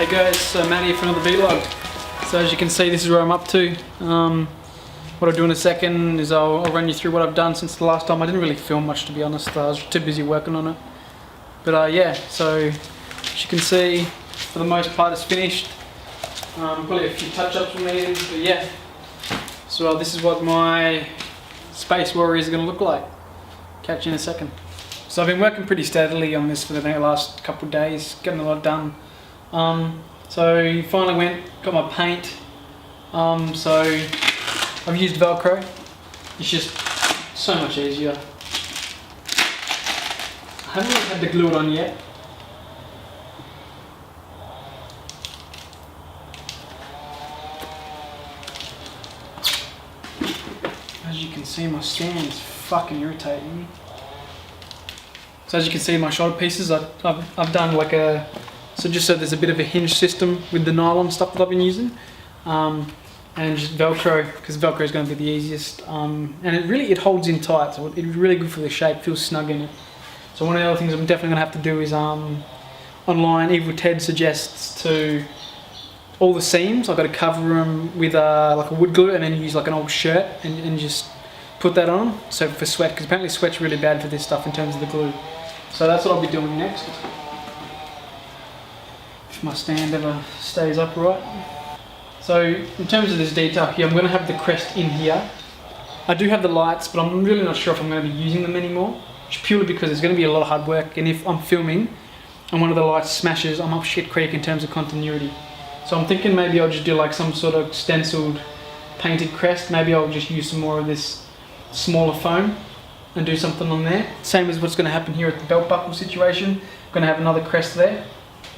Hey guys, so Matt here for another vlog. So as you can see, this is where I'm up to. What I'll do in a second is I'll run you through what I've done since the last time. I didn't really film much, to be honest. I was too busy working on it. But yeah, so as you can see, for the most part it's finished. Probably a few touch-ups from me, but yeah. So this is what my Space Warrior is going to look like. Catch you in a second. So I've been working pretty steadily on this for the last couple of days, getting a lot done. So you finally got my paint. So I've used Velcro. It's just so much easier. I haven't really had to glue it on yet. As you can see, my stand is fucking irritating me. So as you can see, my shoulder pieces, I've done like just so there's a bit of a hinge system with the nylon stuff that I've been using, and just Velcro, because Velcro is going to be the easiest, and it holds in tight, so it's really good for the shape, feels snug in it. So one of the other things I'm definitely going to have to do is online, Evil Ted suggests to all the seams, I've got to cover them with like a wood glue, and then use like an old shirt and just put that on, so for sweat, because apparently sweat's really bad for this stuff in terms of the glue. So that's what I'll be doing next, if my stand ever stays upright. So in terms of this detail here, I'm going to have the crest in here. I do have the lights, but I'm really not sure if I'm going to be using them anymore, purely because it's going to be a lot of hard work, and if I'm filming and one of the lights smashes, I'm up shit creek in terms of continuity. So I'm thinking maybe I'll just do like some sort of stenciled painted crest. Maybe I'll just use some more of this smaller foam and do something on there. Same as what's going to happen here at the belt buckle situation. I'm going to have another crest there.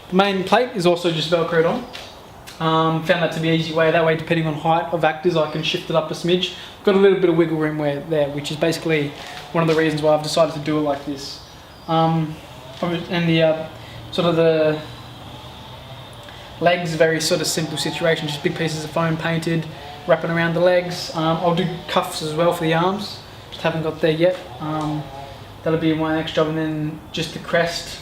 The main plate is also just Velcroed on. Found that to be an easy way. That way, depending on height of actors, I can shift it up a smidge. Got a little bit of wiggle room there, which is basically one of the reasons why I've decided to do it like this. And the sort of the legs, very sort of simple situation, just big pieces of foam painted, wrapping around the legs. I'll do cuffs as well for the arms. Just haven't got there yet. That'll be my next job, and then just the crest.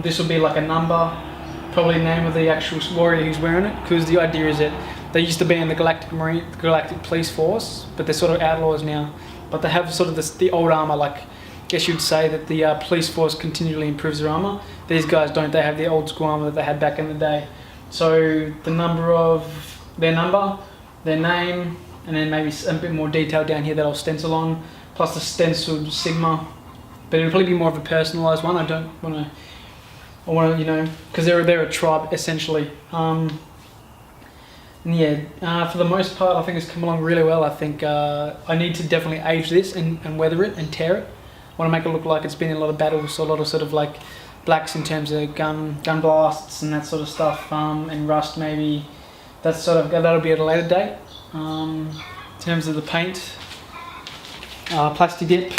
This will be like a number, probably the name of the actual warrior who's wearing it, because the idea is that they used to be in the Galactic Police Force, but they're sort of outlaws now. But they have sort of the old armour, like I guess you'd say that the police force continually improves their armour. These guys don't, they have the old school armour that they had back in the day. So the number of their number, their name, and then maybe a bit more detail down here that I'll stencil on, plus the stenciled Sigma. But it'll probably be more of a personalised one. I don't want to, you know, because they're a tribe essentially. And yeah, for the most part, I think it's come along really well. I think I need to definitely age this and weather it and tear it. I want to make it look like it's been in a lot of battles, so a lot of sort of like blacks in terms of gun blasts and that sort of stuff, and rust maybe. That'll be at a later date. In terms of the paint, plastic dip.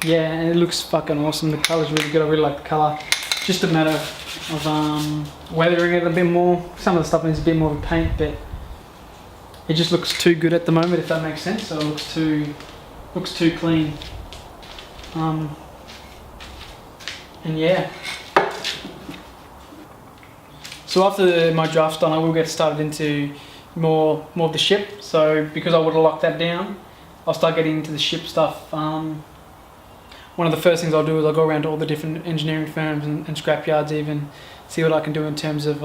Yeah, and it looks fucking awesome. The colour's really good. I really like the colour. Just a matter of weathering it a bit more. Some of the stuff needs a bit more of a paint, but it just looks too good at the moment, if that makes sense. So it looks too clean. And yeah. So after my draft's done, I will get started into more of the ship. So because I would have locked that down, I'll start getting into the ship stuff. One of the first things I'll do is I'll go around to all the different engineering firms and scrapyards, even see what I can do in terms of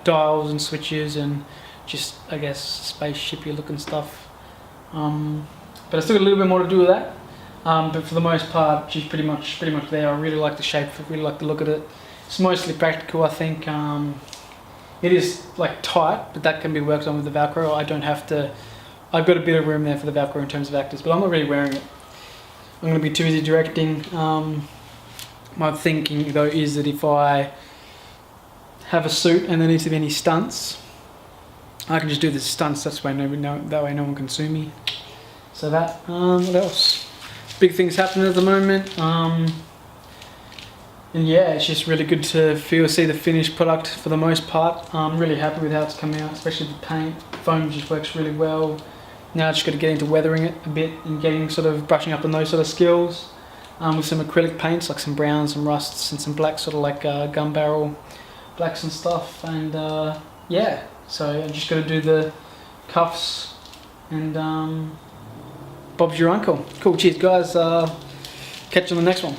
dials and switches and just, I guess, spaceshipy looking stuff. But I still got a little bit more to do with that. But for the most part, she's pretty much there. I really like the shape. I really like the look of it. It's mostly practical, I think. It is like tight, but that can be worked on with the Velcro. I don't have to. I've got a bit of room there for the Velcro in terms of actors, but I'm not really wearing it. I'm going to be too busy directing. My thinking though is that if I have a suit and there needs to be any stunts, I can just do the stunts. That way no one can sue me. So that. What else? Big things happening at the moment. And yeah, it's just really good to see the finished product for the most part. I'm really happy with how it's come out, especially the paint. Foam just works really well. Now I just got to get into weathering it a bit and brushing up on those sort of skills. with some acrylic paints like some browns, some rusts and some blacks, sort of like gun barrel. blacks and stuff, and yeah, so I just got to do the cuffs, and Bob's your uncle. Cool, cheers guys, catch you on the next one.